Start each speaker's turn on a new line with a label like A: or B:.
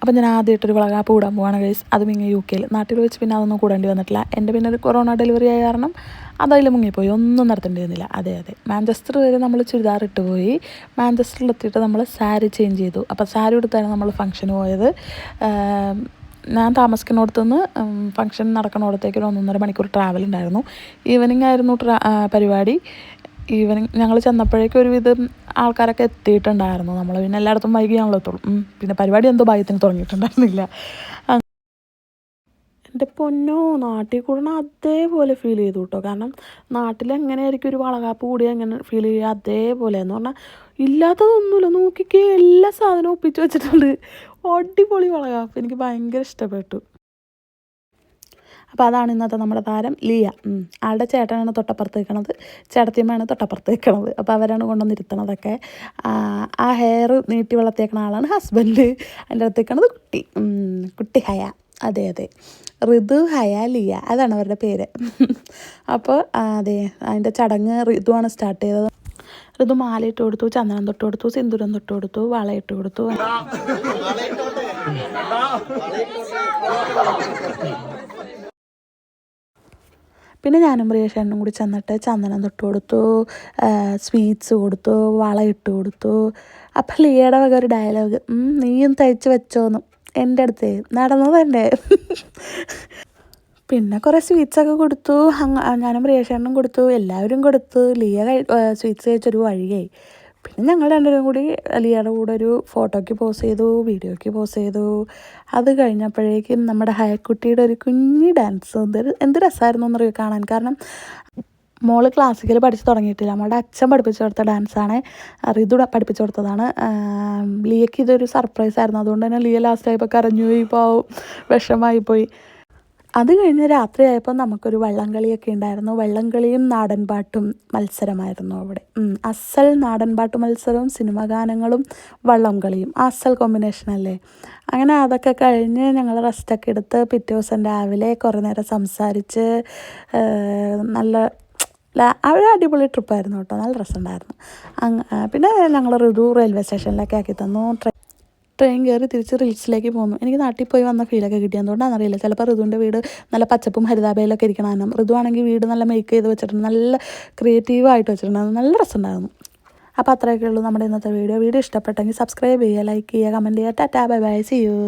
A: അപ്പോൾ ഞാൻ ആദ്യമായിട്ടൊരു വളകാപ്പ് കൂടാൻ പോവാണ് ഗൈസ്. അതും ഇങ്ങനെ UK നാട്ടിൽ വെച്ച് പിന്നെ അതൊന്നും കൂടേണ്ടി വന്നിട്ടില്ല. എൻ്റെ പിന്നെ ഒരു കൊറോണ ഡെലിവറി ആയ കാരണം അതതിൽ മുങ്ങിപ്പോയി, ഒന്നും നടത്തേണ്ടി വന്നില്ല. അതെ മാഞ്ചസ്റ്റർ വരെ നമ്മൾ ചുരിദാർ ഇട്ട് പോയി. മാഞ്ചസ്റ്ററിലെത്തിയിട്ട് നമ്മൾ സാരി ചേഞ്ച് ചെയ്തു. അപ്പോൾ സാരി എടുത്താണ് നമ്മൾ ഫംഗ്ഷന് പോയത്. ഞാൻ താമസിക്കുന്നിടത്തുനിന്ന് ഫംഗ്ഷൻ നടക്കുന്നിടത്തേക്ക് ഒരു 1.5 മണിക്കൂർ ട്രാവൽ ഉണ്ടായിരുന്നു. ഈവനിങ് ആയിരുന്നു പരിപാടി. ഈവനിങ് ഞങ്ങൾ ചെന്നപ്പോഴേക്കും ഒരുവിധം ആൾക്കാരൊക്കെ എത്തിയിട്ടുണ്ടായിരുന്നു. നമ്മൾ പിന്നെ എല്ലായിടത്തും വൈകിയാണല്ലോ എത്തുള്ളൂ. പിന്നെ പരിപാടി എന്തോ ഭാഗ്യത്തിന് തുടങ്ങിയിട്ടുണ്ടായിരുന്നില്ല. എൻ്റെ പൊന്നോ, നാട്ടിൽ കൂടണ അതേപോലെ ഫീൽ ചെയ്തു കേട്ടോ. കാരണം നാട്ടിലെങ്ങനെയായിരിക്കും ഒരു വളകാപ്പ് കൂടി എങ്ങനെ ഫീൽ ചെയ്യുക, അതേപോലെ എന്ന് പറഞ്ഞാൽ ഇല്ലാത്തതൊന്നുമില്ല. നോക്കിക്കേ, എല്ലാ സാധനവും ഒപ്പിച്ച് വെച്ചിട്ടുണ്ട്. അടിപൊളി വളകാപ്പ്, എനിക്ക് ഭയങ്കര ഇഷ്ടപ്പെട്ടു. അപ്പോൾ അതാണ് ഇന്നത്തെ നമ്മുടെ താരം ലിയ. ആളുടെ ചേട്ടനാണ് തൊട്ടപ്പുറത്ത് നിൽക്കണത്, ചേട്ടത്തിയമ്മയാണ് തൊട്ടപ്പുറത്ത് നിൽക്കണത്. അപ്പോൾ അവരാണ് കൊണ്ടുവന്നിരുത്തണതൊക്കെ. ആ ഹെയർ നീട്ടി വളർത്തിയേക്കണ ആളാണ് ഹസ്ബൻഡ്. അതിൻ്റെ അടുത്ത് നിൽക്കണത് കുട്ടി ഹയ. അതെ ഋതു, ഹയ, ലിയ, അതാണ് അവരുടെ പേര്. അപ്പോൾ അതെ, അതിൻ്റെ ചടങ്ങ് ഋതുവാണ് സ്റ്റാർട്ട് ചെയ്തത്. ഋതു മാലയിട്ട് കൊടുത്തു, ചന്ദനം തൊട്ട് കൊടുത്തു, സിന്ദൂരം തൊട്ട് കൊടുത്തു, വളയിട്ട് കൊടുത്തു. പിന്നെ ഞാനും പ്രിയേഷനും കൂടി ചെന്നിട്ട് ചന്ദനം തൊട്ട് കൊടുത്തു, സ്വീറ്റ്സ് കൊടുത്തു, വളയിട്ട് കൊടുത്തു. അപ്പം ലിയയുടെ വക ഒരു ഡയലോഗ്, നീയും തയ്ച്ച് വെച്ചോന്നു എൻ്റെ അടുത്ത് നടന്നത് തന്നെ. പിന്നെ കുറേ സ്വീറ്റ്സൊക്കെ കൊടുത്തു. ഞാനും പ്രിയേഷനും കൊടുത്തു, എല്ലാവരും കൊടുത്തു. ലിയ സ്വീറ്റ്സ് കഴിച്ചൊരു വഴിയായി. പിന്നെ ഞങ്ങൾ രണ്ടുപേരും കൂടി ലിയയുടെ കൂടെ ഒരു ഫോട്ടോയ്ക്ക് പോസ് ചെയ്തു, വീഡിയോയ്ക്ക് പോസ് ചെയ്തു. അത് കഴിഞ്ഞപ്പോഴേക്കും നമ്മുടെ ഹയക്കുട്ടിയുടെ ഒരു കുഞ്ഞി ഡാൻസ് എന്ത് രസമായിരുന്നു എന്നറിയോ കാണാൻ. കാരണം മോള് ക്ലാസിക്കൽ പഠിച്ച് തുടങ്ങിയിട്ടില്ല. നമ്മളുടെ അച്ഛൻ പഠിപ്പിച്ചു കൊടുത്ത ഡാൻസാണ്, ഋതു പഠിപ്പിച്ചു കൊടുത്തതാണ്. ലിയയ്ക്ക് ഇതൊരു സർപ്രൈസ് ആയിരുന്നു. അതുകൊണ്ട് തന്നെ ലിയ ലാസ്റ്റായപ്പോൾ കരഞ്ഞുപോയി, പാവം വിഷമമായിപ്പോയി. അത് കഴിഞ്ഞ് രാത്രിയായപ്പോൾ നമുക്കൊരു വള്ളംകളിയൊക്കെ ഉണ്ടായിരുന്നു. വള്ളംകളിയും നാടൻപാട്ടും മത്സരമായിരുന്നു അവിടെ. അസൽ നാടൻപാട്ട് മത്സരവും സിനിമ ഗാനങ്ങളും വള്ളംകളിയും അസൽ കോമ്പിനേഷനല്ലേ. അങ്ങനെ അതൊക്കെ കഴിഞ്ഞ് ഞങ്ങൾ റെസ്റ്റൊക്കെ എടുത്ത് പിറ്റേ ദിവസം രാവിലെ കുറേ നേരം സംസാരിച്ച് ഒരു അടിപൊളി ട്രിപ്പായിരുന്നു കേട്ടോ. നല്ല രസമുണ്ടായിരുന്നു. പിന്നെ ഞങ്ങൾ ഋതു റെയിൽവേ സ്റ്റേഷനിലൊക്കെ ആക്കി തന്നു. ട്രെയിൻ കയറി തിരിച്ച് റീൽസിലേക്ക് പോന്നു. എനിക്ക് നാട്ടിൽ പോയി വന്ന ഫീലൊക്കെ കിട്ടിയതുകൊണ്ടാണെന്നറിയില്ല. ചിലപ്പോൾ ഋതുവിൻ്റെ വീട് നല്ല പച്ചപ്പും ഹരിതാഭയിലൊക്കെ ഇരിക്കണം. ഋതു ആണെങ്കിൽ വീട് നല്ല മേക്ക് ചെയ്ത് വെച്ചിട്ടുണ്ട്, നല്ല ക്രിയേറ്റീവായിട്ട് വെച്ചിട്ടുണ്ടായിരുന്നു. നല്ല രസമുണ്ടായിരുന്നു. അപ്പോൾ അത്രയൊക്കെ ഉള്ളൂ നമ്മുടെ ഇന്നത്തെ വീഡിയോ. ഇഷ്ടപ്പെട്ടെങ്കിൽ സബ്സ്ക്രൈബ് ചെയ്യുക, ലൈക്ക് ചെയ്യുക, കമൻറ്റ് ചെയ്യുക. Tata, bye bye, see U.